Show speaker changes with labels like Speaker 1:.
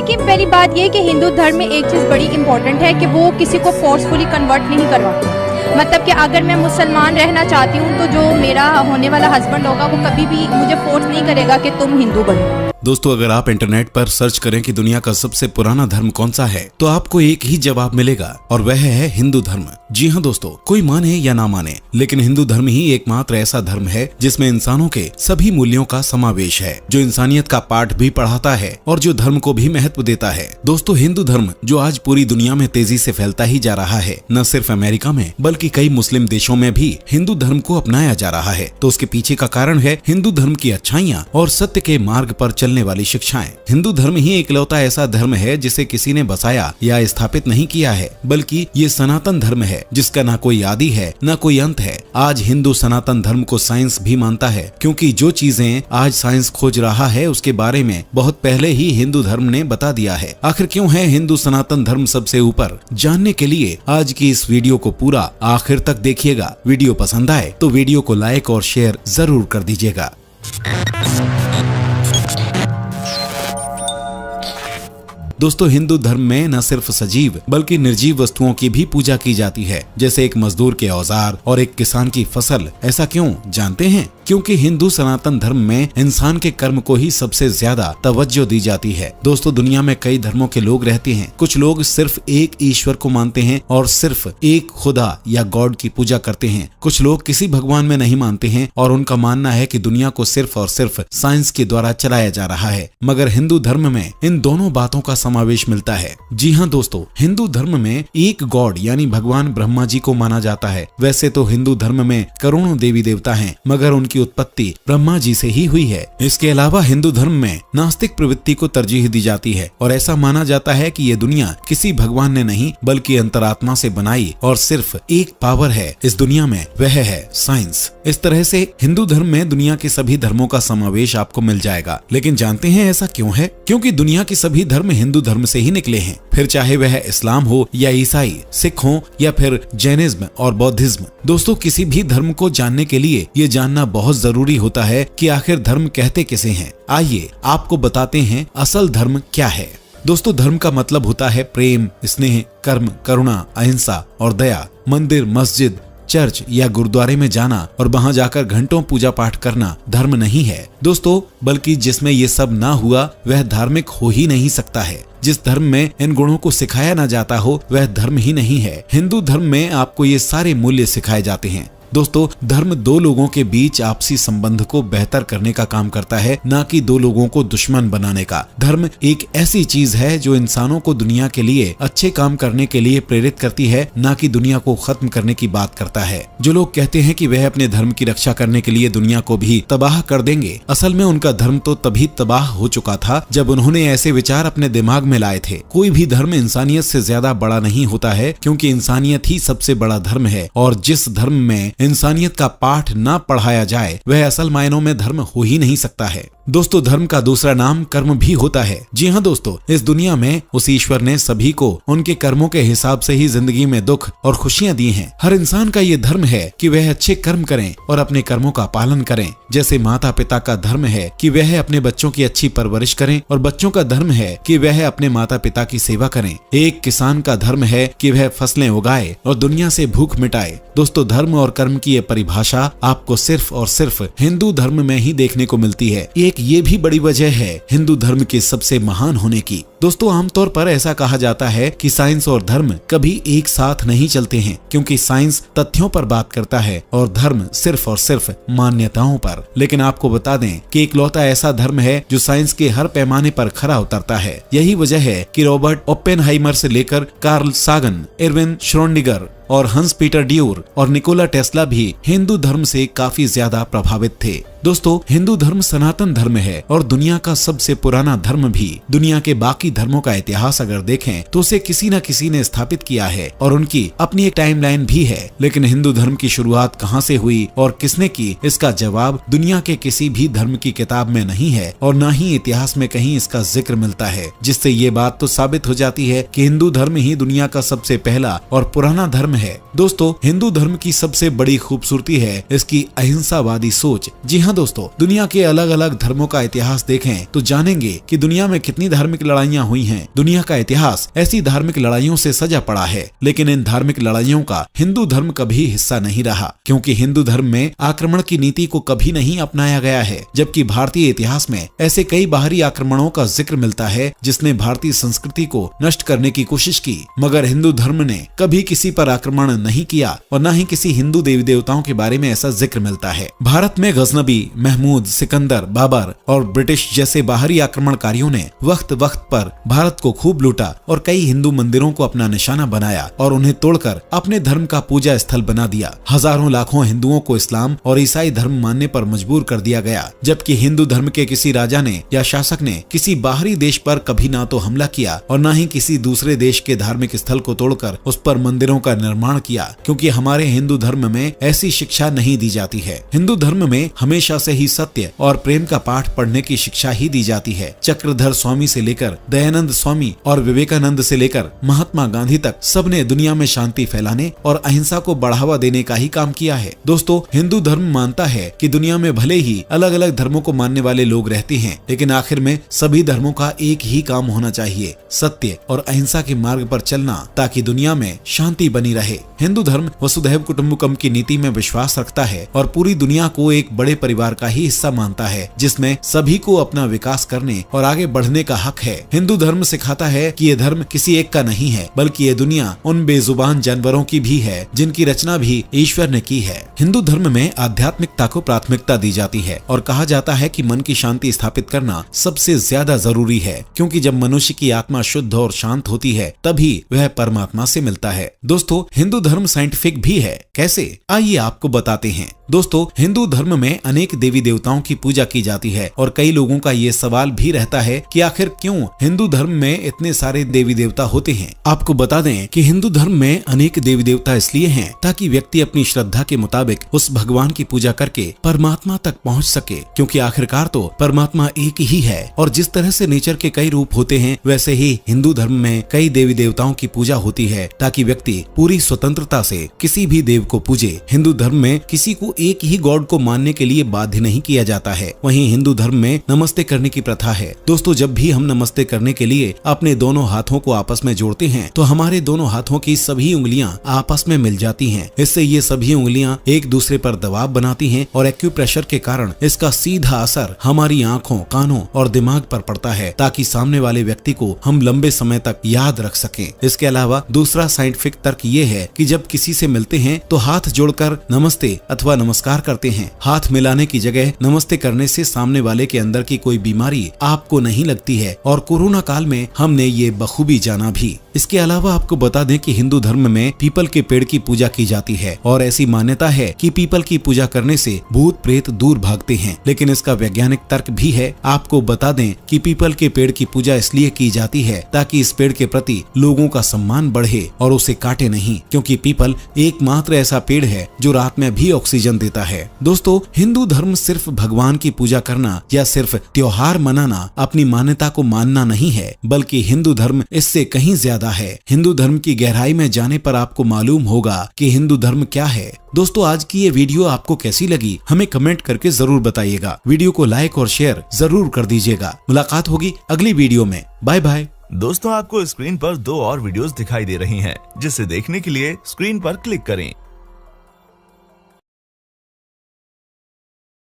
Speaker 1: देखिए, पहली बात ये कि हिंदू धर्म में एक चीज़ बड़ी इंपॉर्टेंट है कि वो किसी को फोर्सफुली कन्वर्ट नहीं करवाते। मतलब कि अगर मैं मुसलमान रहना चाहती हूँ तो जो मेरा होने वाला हस्बैंड होगा वो कभी भी मुझे फोर्स नहीं करेगा कि तुम हिंदू बनो।
Speaker 2: दोस्तों, अगर आप इंटरनेट पर सर्च करें कि दुनिया का सबसे पुराना धर्म कौन सा है तो आपको एक ही जवाब मिलेगा और वह है हिंदू धर्म। जी हाँ दोस्तों, कोई माने या ना माने, लेकिन हिंदू धर्म ही एकमात्र ऐसा धर्म है जिसमें इंसानों के सभी मूल्यों का समावेश है, जो इंसानियत का पाठ भी पढ़ाता है और जो धर्म को भी महत्व देता है। दोस्तों, हिंदू धर्म जो आज पूरी दुनिया में तेजी से फैलता ही जा रहा है, न सिर्फ अमेरिका में बल्कि कई मुस्लिम देशों में भी हिंदू धर्म को अपनाया जा रहा है। तो उसके पीछे का कारण है हिंदू धर्म की अच्छाइयाँ और सत्य के मार्ग पर चलने वाली शिक्षाएं। हिंदू धर्म ही इकलौता ऐसा धर्म है जिसे किसी ने बसाया या स्थापित नहीं किया है, बल्कि ये सनातन धर्म है जिसका ना कोई आदि है ना कोई अंत है। आज हिंदू सनातन धर्म को साइंस भी मानता है, क्योंकि जो चीजें आज साइंस खोज रहा है उसके बारे में बहुत पहले ही हिंदू धर्म ने बता दिया है। आखिर क्यों है हिंदू सनातन धर्म सबसे ऊपर? जानने के लिए आज की इस वीडियो को पूरा आखिर तक देखिएगा। वीडियो पसंद आए तो वीडियो को लाइक और शेयर जरूर कर दीजिएगा। दोस्तों, हिंदू धर्म में न सिर्फ सजीव बल्कि निर्जीव वस्तुओं की भी पूजा की जाती है, जैसे एक मजदूर के औजार और एक किसान की फसल। ऐसा क्यों जानते हैं? क्योंकि हिंदू सनातन धर्म में इंसान के कर्म को ही सबसे ज्यादा तवज्जो दी जाती है। दोस्तों, दुनिया में कई धर्मों के लोग रहते हैं। कुछ लोग सिर्फ एक ईश्वर को मानते हैं और सिर्फ एक खुदा या गॉड की पूजा करते हैं। कुछ लोग किसी भगवान में नहीं मानते हैं और उनका मानना है कि दुनिया को सिर्फ और सिर्फ साइंस के द्वारा चलाया जा रहा है। मगर हिंदू धर्म में इन दोनों बातों का समावेश मिलता है। जी हाँ दोस्तों, हिंदू धर्म में एक गॉड यानी भगवान ब्रह्मा जी को माना जाता है। वैसे तो हिंदू धर्म में करोड़ों देवी देवता हैं, मगर उनकी उत्पत्ति ब्रह्मा जी से ही हुई है। इसके अलावा हिंदू धर्म में नास्तिक प्रवृत्ति को तरजीह दी जाती है और ऐसा माना जाता है कि ये दुनिया किसी भगवान ने नहीं बल्कि अंतरात्मा से बनाई और सिर्फ एक पावर है इस दुनिया में, वह है साइंस। इस तरह से हिंदू धर्म में दुनिया के सभी धर्मों का समावेश आपको मिल जाएगा। लेकिन जानते हैं ऐसा क्यों है? क्योंकि दुनिया के सभी धर्म हिंदू धर्म से ही निकले हैं, फिर चाहे वह इस्लाम हो या ईसाई, सिख हो या फिर जैनिज्म और बौद्धिज्म। दोस्तों, किसी भी धर्म को जानने के लिए ये जानना बहुत जरूरी होता है कि आखिर धर्म कहते किसे हैं। आइए आपको बताते हैं असल धर्म क्या है। दोस्तों, धर्म का मतलब होता है प्रेम, स्नेह, कर्म, करुणा, अहिंसा और दया। मंदिर, मस्जिद, चर्च या गुरुद्वारे में जाना और वहां जाकर घंटों पूजा पाठ करना धर्म नहीं है दोस्तों, बल्कि जिसमें ये सब ना हुआ वह धार्मिक हो ही नहीं सकता है। जिस धर्म में इन गुणों को सिखाया ना जाता हो वह धर्म ही नहीं है। हिंदू धर्म में आपको ये सारे मूल्य सिखाए जाते हैं। दोस्तों, धर्म दो लोगों के बीच आपसी संबंध को बेहतर करने का काम करता है, ना कि दो लोगों को दुश्मन बनाने का। धर्म एक ऐसी चीज है जो इंसानों को दुनिया के लिए अच्छे काम करने के लिए प्रेरित करती है, ना कि दुनिया को खत्म करने की बात करता है। जो लोग कहते हैं कि वह अपने धर्म की रक्षा करने के लिए दुनिया को भी तबाह कर देंगे, असल में उनका धर्म तो तभी तबाह हो चुका था जब उन्होंने ऐसे विचार अपने दिमाग में लाए थे। कोई भी धर्म इंसानियत से ज्यादा बड़ा नहीं होता है, क्योंकि इंसानियत ही सबसे बड़ा धर्म है और जिस धर्म में इंसानियत का पाठ ना पढ़ाया जाए वह असल मायनों में धर्म हो ही नहीं सकता है। दोस्तों, धर्म का दूसरा नाम कर्म भी होता है। जी हाँ दोस्तों, इस दुनिया में उस ईश्वर ने सभी को उनके कर्मों के हिसाब से ही जिंदगी में दुख और खुशियाँ दी हैं। हर इंसान का ये धर्म है कि वह अच्छे कर्म करें और अपने कर्मों का पालन करें। जैसे माता पिता का धर्म है कि वह अपने बच्चों की अच्छी परवरिश करें और बच्चों का धर्म है कि वह अपने माता पिता की सेवा करें। एक किसान का धर्म है कि वह फसलें उगाए और दुनिया से भूख मिटाए। दोस्तों, धर्म और कर्म की ये परिभाषा आपको सिर्फ और सिर्फ हिंदू धर्म में ही देखने को मिलती है। एक ये भी बड़ी वजह है हिंदू धर्म के सबसे महान होने की। दोस्तों, आमतौर पर ऐसा कहा जाता है कि साइंस और धर्म कभी एक साथ नहीं चलते हैं, क्योंकि साइंस तथ्यों पर बात करता है और धर्म सिर्फ और सिर्फ मान्यताओं पर। लेकिन आपको बता दें कि इकलौता ऐसा धर्म है जो साइंस के हर पैमाने पर खरा उतरता है। यही वजह है कि रॉबर्ट ओपेनहाइमर से लेकर कार्ल सागन, एर्विन श्रोडिंगर और हंस पीटर ड्यूर और निकोला टेस्ला भी हिंदू धर्म से काफी ज्यादा प्रभावित थे। दोस्तों, हिंदू धर्म सनातन धर्म है और दुनिया का सबसे पुराना धर्म भी। दुनिया के बाकी धर्मों का इतिहास अगर देखें तो उसे किसी न किसी ने स्थापित किया है और उनकी अपनी एक टाइमलाइन भी है। लेकिन हिंदू धर्म की शुरुआत कहाँ से हुई और किसने की, इसका जवाब दुनिया के किसी भी धर्म की किताब में नहीं है और न ही इतिहास में कहीं इसका जिक्र मिलता है, जिससे ये बात तो साबित हो जाती है कि हिंदू धर्म ही दुनिया का सबसे पहला और पुराना धर्म है। दोस्तों, हिंदू धर्म की सबसे बड़ी खूबसूरती है इसकी अहिंसावादी सोच। जी हाँ दोस्तों, दुनिया के अलग अलग धर्मों का इतिहास देखें तो जानेंगे कि दुनिया में कितनी धार्मिक लड़ाइयाँ लड़ाइयाँ हुई हैं। दुनिया का इतिहास ऐसी धार्मिक लड़ाइयों से सजा पड़ा है, लेकिन इन धार्मिक लड़ाइयों का हिंदू धर्म कभी हिस्सा नहीं रहा, क्योंकि हिंदू धर्म में आक्रमण की नीति को कभी नहीं अपनाया गया है। जबकि भारतीय इतिहास में ऐसे कई बाहरी आक्रमणों का जिक्र मिलता है जिसने भारतीय संस्कृति को नष्ट करने की कोशिश की, मगर हिंदू धर्म ने कभी किसी पर आक्रमण नहीं किया और न ही किसी हिंदू देवी देवताओं के बारे में ऐसा जिक्र मिलता है। भारत में गजनबी, महमूद, सिकंदर, बाबर और ब्रिटिश जैसे बाहरी आक्रमणकारियों ने वक्त वक्त पर भारत को खूब लूटा और कई हिंदू मंदिरों को अपना निशाना बनाया और उन्हें तोड़कर अपने धर्म का पूजा स्थल बना दिया। हजारों लाखों हिंदुओं को इस्लाम और ईसाई धर्म मानने पर मजबूर कर दिया गया, जबकि हिंदू धर्म के किसी राजा ने या शासक ने किसी बाहरी देश पर कभी ना तो हमला किया और न ही किसी दूसरे देश के धार्मिक स्थल को तोड़कर उस पर मंदिरों का निर्माण किया, क्योंकि हमारे हिंदू धर्म में ऐसी शिक्षा नहीं दी जाती है। हिंदू धर्म में हमेशा से ही सत्य और प्रेम का पाठ पढ़ने की शिक्षा ही दी जाती है। चक्रधर स्वामी से लेकर दयानंद स्वामी और विवेकानंद से लेकर महात्मा गांधी तक सबने दुनिया में शांति फैलाने और अहिंसा को बढ़ावा देने का ही काम किया है। दोस्तों, हिंदू धर्म मानता है कि दुनिया में भले ही अलग अलग धर्मों को मानने वाले लोग रहते हैं, लेकिन आखिर में सभी धर्मों का एक ही काम होना चाहिए, सत्य और अहिंसा के मार्ग पर चलना, ताकि दुनिया में शांति बनी रहे। हिंदू धर्म वसुधैव कुटुंबकम की नीति में विश्वास रखता है और पूरी दुनिया को एक बड़े परिवार का ही हिस्सा मानता है, जिसमें सभी को अपना विकास करने और आगे बढ़ने का हक है। हिंदू धर्म सिखाता है कि ये धर्म किसी एक का नहीं है, बल्कि ये दुनिया उन बेजुबान जानवरों की भी है जिनकी रचना भी ईश्वर ने की है। हिंदू धर्म में आध्यात्मिकता को प्राथमिकता दी जाती है और कहा जाता है कि मन की शांति स्थापित करना सबसे ज्यादा जरूरी है, क्योंकि जब मनुष्य की आत्मा शुद्ध और शांत होती है तभी वह परमात्मा से मिलता है। दोस्तों, हिंदू धर्म साइंटिफिक भी है। कैसे? आइए आपको बताते हैं। दोस्तों, हिंदू धर्म में अनेक देवी देवताओं की पूजा की जाती है और कई लोगों का ये सवाल भी रहता है कि आखिर क्यों हिंदू धर्म में इतने सारे देवी देवता होते हैं। आपको बता दें कि हिंदू धर्म में अनेक देवी देवता इसलिए हैं ताकि व्यक्ति अपनी श्रद्धा के मुताबिक उस भगवान की पूजा करके परमात्मा तक पहुंच सके, क्योंकि आखिरकार तो परमात्मा एक ही है। और जिस तरह से नेचर के कई रूप होते हैं, वैसे ही हिंदू धर्म में कई देवी देवताओं की पूजा होती है ताकि व्यक्ति पूरी स्वतंत्रता से किसी भी देव को पूजे। हिंदू धर्म में किसी को एक ही गॉड को मानने के लिए बाध्य नहीं किया जाता है। वहीं हिंदू धर्म में नमस्ते करने की प्रथा है। दोस्तों, जब भी हम नमस्ते करने के लिए अपने दोनों हाथों को आपस में जोड़ते हैं तो हमारे दोनों हाथों की सभी उंगलियां आपस में मिल जाती हैं। इससे ये सभी उंगलियां एक दूसरे पर दबाव बनाती हैं और एक्यूप्रेशर के कारण इसका सीधा असर हमारी आंखों, कानों और दिमाग पर पड़ता है, ताकि सामने वाले व्यक्ति को हम लंबे समय तक याद रख सकें। इसके अलावा दूसरा साइंटिफिक तर्क ये है कि जब किसी से मिलते हैं तो हाथ जोड़कर नमस्ते अथवा नमस्कार करते हैं। हाथ मिलाने की जगह नमस्ते करने से सामने वाले के अंदर की कोई बीमारी आपको नहीं लगती है और कोरोना काल में हमने ये बखूबी जाना भी। इसके अलावा आपको बता दें कि हिंदू धर्म में पीपल के पेड़ की पूजा की जाती है और ऐसी मान्यता है कि पीपल की पूजा करने से भूत प्रेत दूर भागते हैं। लेकिन इसका वैज्ञानिक तर्क भी है। आपको बता दें कि पीपल के पेड़ की पूजा इसलिए की जाती है ताकि इस पेड़ के प्रति लोगों का सम्मान बढ़े और उसे काटे नहीं, क्योंकि पीपल एकमात्र ऐसा पेड़ है जो रात में भी ऑक्सीजन देता है। दोस्तों, हिंदू धर्म सिर्फ भगवान की पूजा करना या सिर्फ त्योहार मनाना, अपनी मान्यता को मानना नहीं है, बल्कि हिंदू धर्म इससे कहीं ज्यादा है। हिंदू धर्म की गहराई में जाने पर आपको मालूम होगा कि हिंदू धर्म क्या है। दोस्तों, आज की ये वीडियो आपको कैसी लगी हमें कमेंट करके जरूर बताइएगा। वीडियो को लाइक और शेयर जरूर कर दीजिएगा। मुलाकात होगी अगली वीडियो में। Bye bye.
Speaker 3: दोस्तों, आपको स्क्रीन पर 2 और वीडियोस दिखाई दे रही हैं, जिसे देखने के लिए स्क्रीन पर क्लिक करें।